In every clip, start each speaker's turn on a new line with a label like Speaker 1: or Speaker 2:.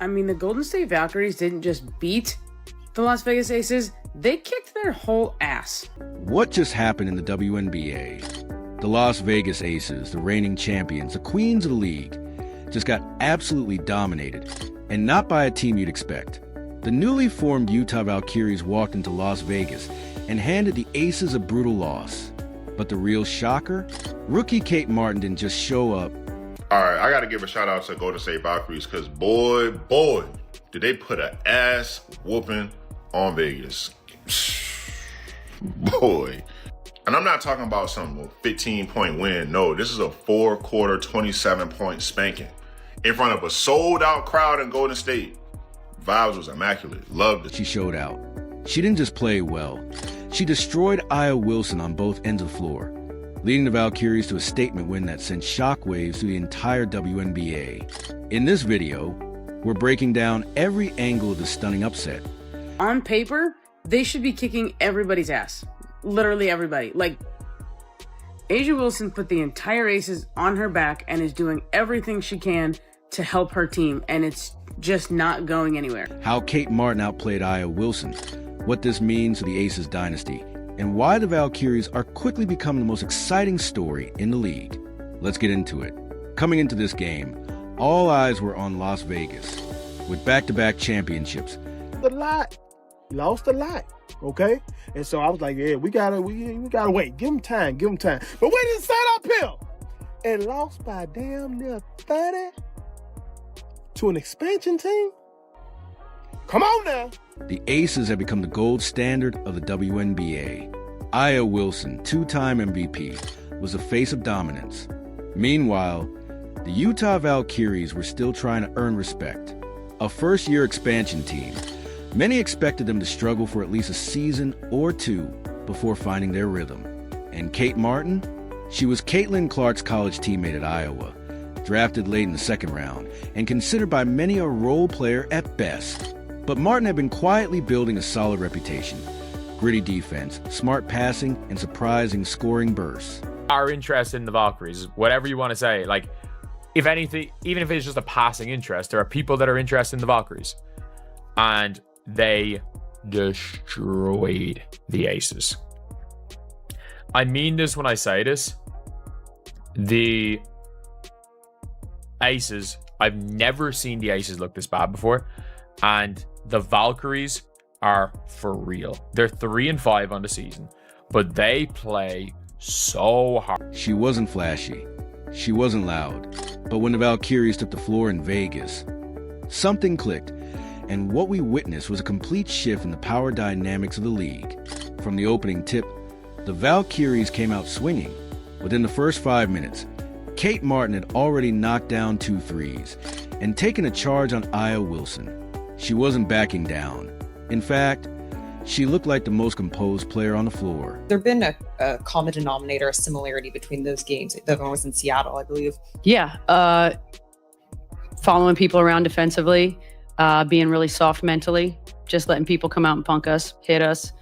Speaker 1: I mean, the Golden State Valkyries didn't just beat the Las Vegas Aces, they kicked their whole ass.
Speaker 2: What just happened in the WNBA? The Las Vegas Aces, the reigning champions, the queens of the league, just got absolutely dominated, and not by a team you'd expect. The newly formed Utah Valkyries walked into Las Vegas and handed the Aces a brutal loss. But the real shocker? Rookie Kate Martin didn't just show up.
Speaker 3: All right, I got to give a shout out to Golden State Valkyries because boy, did they put an ass whooping on Vegas. Boy. And I'm not talking about some 15-point win. No, this is a 4-quarter, 27-point spanking in front of a sold-out crowd in Golden State. Vibes was immaculate. Loved it.
Speaker 2: She showed out. She didn't just play well. She destroyed Aya Wilson on both ends of the floor, leading the Valkyries to a statement win that sent shockwaves through the entire WNBA. In this video, we're breaking down every angle of the stunning upset.
Speaker 1: On paper, they should be kicking everybody's ass. Literally everybody. Like, A'ja Wilson put the entire Aces on her back and is doing everything she can to help her team, and it's just not going anywhere.
Speaker 2: How Kate Martin outplayed Aya Wilson, what this means to the Aces dynasty, and why the Valkyries are quickly becoming the most exciting story in the league. Let's get into it. Coming into this game, all eyes were on Las Vegas, with back-to-back championships.
Speaker 4: A lot, lost a lot, okay? And so I was like, yeah, we gotta wait. Give them time. But we didn't set up here and lost by damn near 30 to an expansion team. Come on now.
Speaker 2: The Aces have become the gold standard of the WNBA. Aya Wilson, two-time MVP, was the face of dominance. Meanwhile, the Utah Valkyries were still trying to earn respect. A first-year expansion team, many expected them to struggle for at least a season or two before finding their rhythm. And Kate Martin? She was Caitlin Clark's college teammate at Iowa, drafted late in the second round, and considered by many a role player at best. But Martin had been quietly building a solid reputation. Gritty defense, smart passing, and surprising scoring bursts.
Speaker 5: Our interest in the Valkyries, whatever you want to say, like, if anything, even if it's just a passing interest, there are people that are interested in the Valkyries. And they destroyed the Aces. I mean this when I say this. The Aces, I've never seen the Aces look this bad before. And the Valkyries are for real. They're 3-5 on the season, but they play so hard.
Speaker 2: She wasn't flashy. She wasn't loud. But when the Valkyries took the floor in Vegas, something clicked. And what we witnessed was a complete shift in the power dynamics of the league. From the opening tip, the Valkyries came out swinging. Within the first 5 minutes, Kate Martin had already knocked down 2 threes and taken a charge on Aya Wilson. She wasn't backing down. In fact, she looked like the most composed player on the floor.
Speaker 6: There'd been a common denominator, a similarity between those games. The one was in Seattle, I believe.
Speaker 7: Yeah, following people around defensively, being really soft mentally, just letting people come out and punk us, hit us,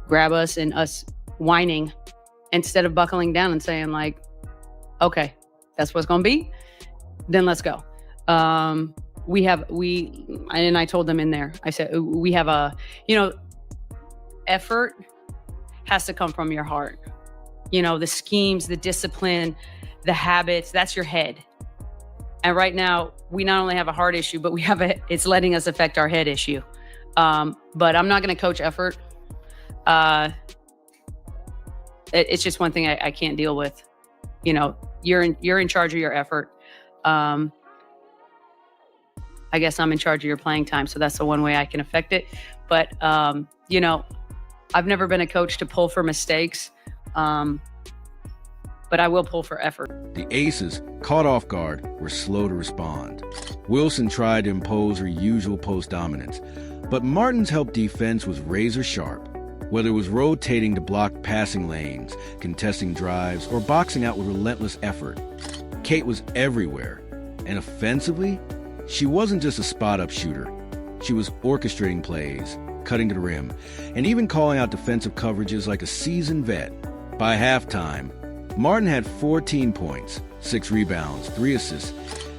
Speaker 7: grab us, and us whining instead of buckling down and saying like, okay, that's what's going to be, then let's go. And I told them in there, I said, we have effort has to come from your heart. The schemes, the discipline, the habits, that's your head. And right now, we not only have a heart issue, but it's letting us affect our head issue. But I'm not going to coach effort. It's just one thing I can't deal with. You're in charge of your effort. I guess I'm in charge of your playing time, so that's the one way I can affect it. But, I've never been a coach to pull for mistakes, but I will pull for effort.
Speaker 2: The Aces, caught off guard, were slow to respond. Wilson tried to impose her usual post dominance, but Martin's help defense was razor sharp. Whether it was rotating to block passing lanes, contesting drives, or boxing out with relentless effort, Kate was everywhere. And offensively, she wasn't just a spot-up shooter. She was orchestrating plays, cutting to the rim, and even calling out defensive coverages like a seasoned vet. By halftime, Martin had 14 points, 6 rebounds, 3 assists,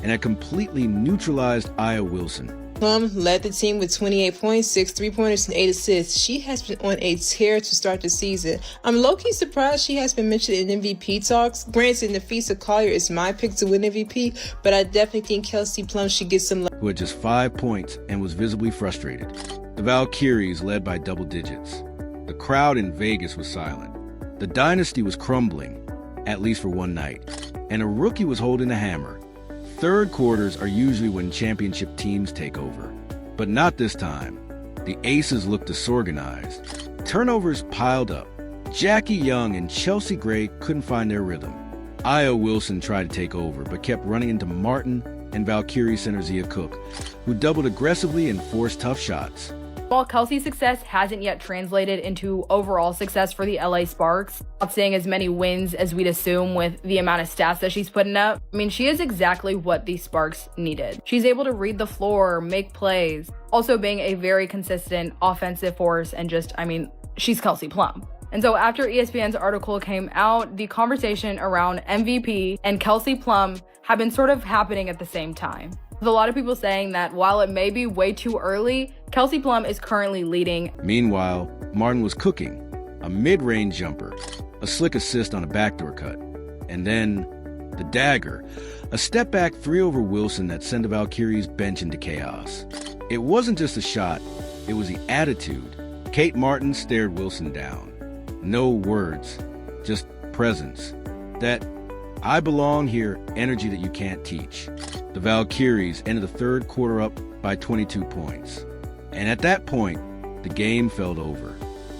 Speaker 2: and had completely neutralized Aya Wilson.
Speaker 8: Plum led the team with 28 points, 6 3-pointers, and 8 assists. She has been on a tear to start the season. I'm low-key surprised she has been mentioned in MVP talks. Granted, Nafisa Collier is my pick to win MVP, but I definitely think Kelsey Plum should get some love.
Speaker 2: Who had just 5 points and was visibly frustrated. The Valkyries led by double digits. The crowd in Vegas was silent. The dynasty was crumbling, at least for one night, and a rookie was holding the hammer. Third quarters are usually when championship teams take over, but not this time. The Aces looked disorganized. Turnovers piled up. Jackie Young and Chelsea Gray couldn't find their rhythm. Aya Wilson tried to take over, but kept running into Martin and Valkyrie center Zia Cook, who doubled aggressively and forced tough shots.
Speaker 9: While Kelsey's success hasn't yet translated into overall success for the LA Sparks, not seeing as many wins as we'd assume with the amount of stats that she's putting up, I mean, she is exactly what the Sparks needed. She's able to read the floor, make plays, also being a very consistent offensive force, and just, I mean, she's Kelsey Plum. And so after ESPN's article came out, the conversation around MVP and Kelsey Plum have been sort of happening at the same time. With a lot of people saying that while it may be way too early, Kelsey Plum is currently leading.
Speaker 2: Meanwhile, Martin was cooking. A mid-range jumper, a slick assist on a backdoor cut, and then the dagger, a step-back 3 over Wilson that sent the Valkyries bench into chaos. It wasn't just a shot, it was the attitude. Kate Martin stared Wilson down. No words, just presence. That I belong here energy that you can't teach. The Valkyries ended the third quarter up by 22 points. And at that point, the game felt over.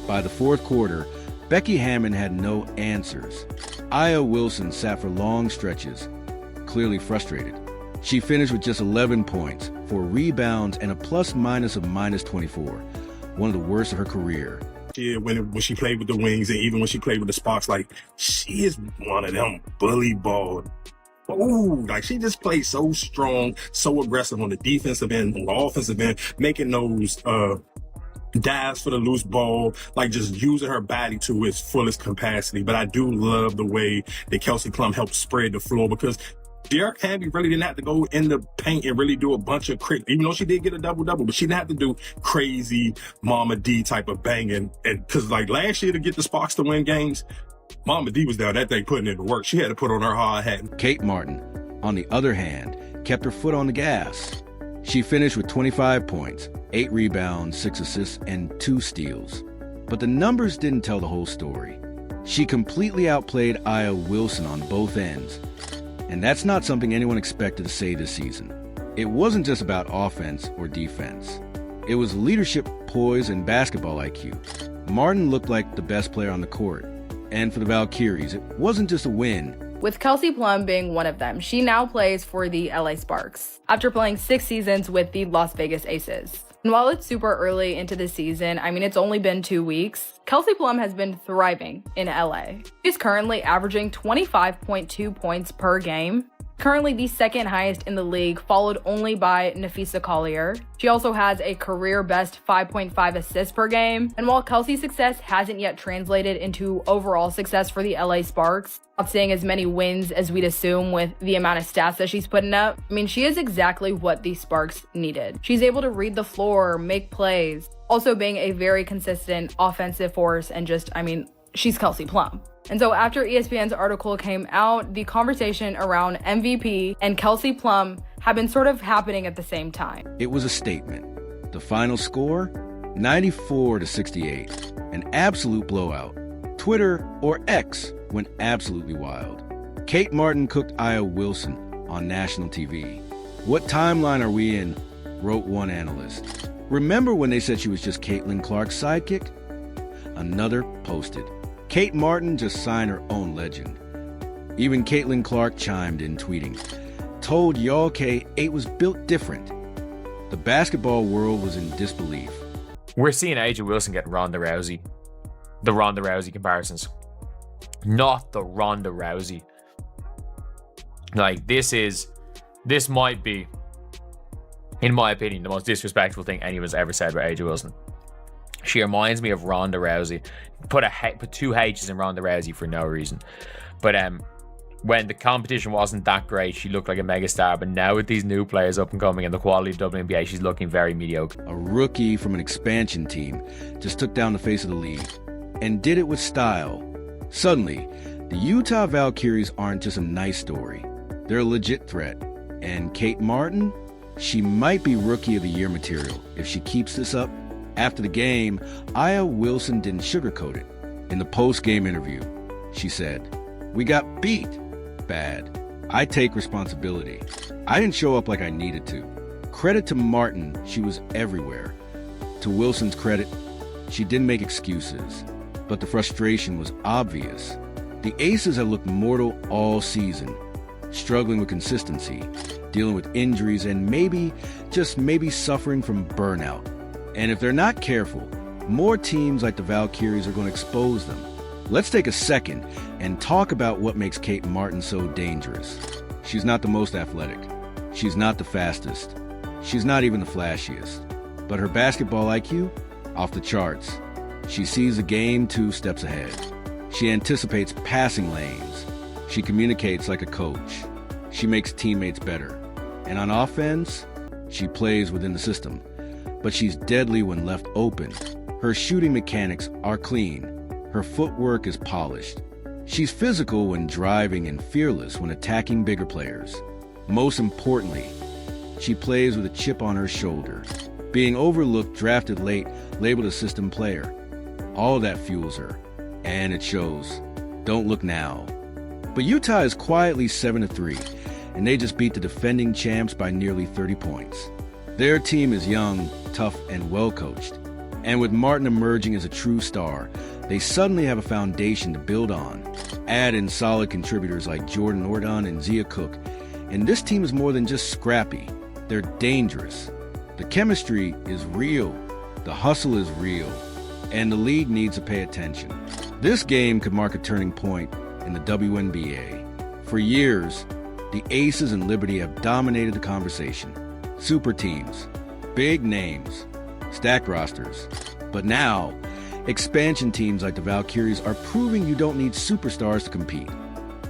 Speaker 2: By the fourth quarter, Becky Hammon had no answers. Aya Wilson sat for long stretches, clearly frustrated. She finished with just 11 points, 4 rebounds, and a plus-minus of -24, one of the worst of her career.
Speaker 4: Yeah, when she played with the Wings and even when she played with the Sparks, like, she is one of them bully ball. Ooh, like, she just plays so strong, so aggressive on the defensive end, on the offensive end, making those dives for the loose ball, like just using her body to its fullest capacity. But I do love the way that Kelsey Plum helped spread the floor, because Derek Hamby really didn't have to go in the paint and really do a bunch of even though she did get a double-double, but she didn't have to do crazy Mama D type of banging. And because like last year to get the Sparks to win games, Mama D was down that thing putting in the work. She had to put on her hard hat.
Speaker 2: Kate Martin, on the other hand, kept her foot on the gas. She finished with 25 points, 8 rebounds, 6 assists, and 2 steals. But the numbers didn't tell the whole story. She completely outplayed Aya Wilson on both ends. And that's not something anyone expected to say this season. It wasn't just about offense or defense. It was leadership, poise, and basketball IQ. Martin looked like the best player on the court. And for the Valkyries, it wasn't just a win.
Speaker 9: With Kelsey Plum being one of them, she now plays for the LA Sparks, after playing 6 seasons with the Las Vegas Aces. And while it's super early into the season, I mean, it's only been 2 weeks, Kelsey Plum has been thriving in LA. She's currently averaging 25.2 points per game, currently the second highest in the league, followed only by Nafisa Collier. She also has a career best 5.5 assists per game. And while Kelsey's success hasn't yet translated into overall success for the LA Sparks, not seeing as many wins as we'd assume with the amount of stats that she's putting up, I mean, she is exactly what the Sparks needed. She's able to read the floor, make plays, also being a very consistent offensive force, and just, I mean, she's Kelsey Plum. And so after ESPN's article came out, the conversation around MVP and Kelsey Plum have been sort of happening at the same time.
Speaker 2: It was a statement. The final score, 94-68, an absolute blowout. Twitter, or X, went absolutely wild. Kate Martin cooked Aya Wilson on national TV. What timeline are we in? Wrote one analyst. Remember when they said she was just Caitlin Clark's sidekick? Another posted. Kate Martin just signed her own legend. Even Caitlin Clark chimed in, tweeting, "Told y'all K8 was built different." The basketball world was in disbelief.
Speaker 5: We're seeing AJ Wilson get Ronda Rousey. The Ronda Rousey comparisons. Not the Ronda Rousey. Like, this might be, in my opinion, the most disrespectful thing anyone's ever said about AJ Wilson. She reminds me of Ronda Rousey. Put 2 H's in Ronda Rousey for no reason. But when the competition wasn't that great, she looked like a megastar. But now with these new players up and coming and the quality of WNBA, she's looking very mediocre.
Speaker 2: A rookie from an expansion team just took down the face of the league and did it with style. Suddenly, the Utah Valkyries aren't just a nice story. They're a legit threat. And Kate Martin, she might be Rookie of the Year material if she keeps this up. After the game, Aya Wilson didn't sugarcoat it. In the post-game interview, she said, "We got beat. Bad. I take responsibility. I didn't show up like I needed to." Credit to Martin, she was everywhere. To Wilson's credit, she didn't make excuses, but the frustration was obvious. The Aces have looked mortal all season, struggling with consistency, dealing with injuries, and maybe, just maybe suffering from burnout. And if they're not careful, more teams like the Valkyries are going to expose them. Let's take a second and talk about what makes Kate Martin so dangerous. She's not the most athletic. She's not the fastest. She's not even the flashiest. But her basketball IQ? Off the charts. She sees the game 2 steps ahead. She anticipates passing lanes. She communicates like a coach. She makes teammates better. And on offense, she plays within the system. But she's deadly when left open. Her shooting mechanics are clean. Her footwork is polished. She's physical when driving and fearless when attacking bigger players. Most importantly, she plays with a chip on her shoulder. Being overlooked, drafted late, labeled a system player. All that fuels her. And it shows. Don't look now. But Utah is quietly 7-3, and they just beat the defending champs by nearly 30 points. Their team is young, tough, and well-coached. And with Martin emerging as a true star, they suddenly have a foundation to build on. Add in solid contributors like Jordan Ordon and Zia Cook, and this team is more than just scrappy. They're dangerous. The chemistry is real. The hustle is real. And the league needs to pay attention. This game could mark a turning point in the WNBA. For years, the Aces and Liberty have dominated the conversation. Super teams, big names, stacked rosters. But now, expansion teams like the Valkyries are proving you don't need superstars to compete.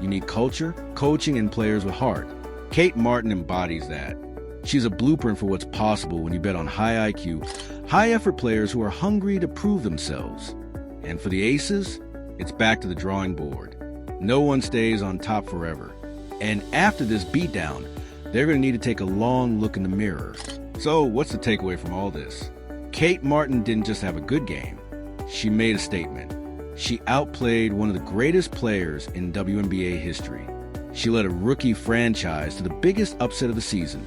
Speaker 2: You need culture, coaching, and players with heart. Kate Martin embodies that. She's a blueprint for what's possible when you bet on high IQ, high-effort players who are hungry to prove themselves. And for the Aces, it's back to the drawing board. No one stays on top forever. And after this beatdown, they're going to need to take a long look in the mirror. So what's the takeaway from all this? Kate Martin didn't just have a good game. She made a statement. She outplayed one of the greatest players in WNBA history. She led a rookie franchise to the biggest upset of the season.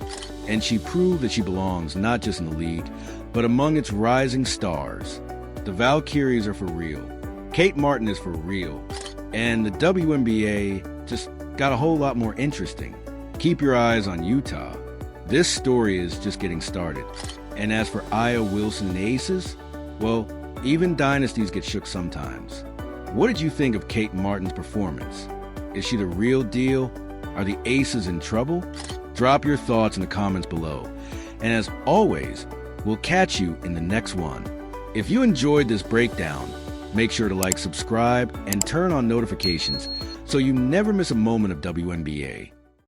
Speaker 2: And she proved that she belongs not just in the league, but among its rising stars. The Valkyries are for real. Kate Martin is for real. And the WNBA just got a whole lot more interesting. Keep your eyes on Utah. This story is just getting started. And as for Aya Wilson and the Aces, well, even dynasties get shook sometimes. What did you think of Kate Martin's performance? Is she the real deal? Are the Aces in trouble? Drop your thoughts in the comments below. And as always, we'll catch you in the next one. If you enjoyed this breakdown, make sure to like, subscribe, and turn on notifications so you never miss a moment of WNBA.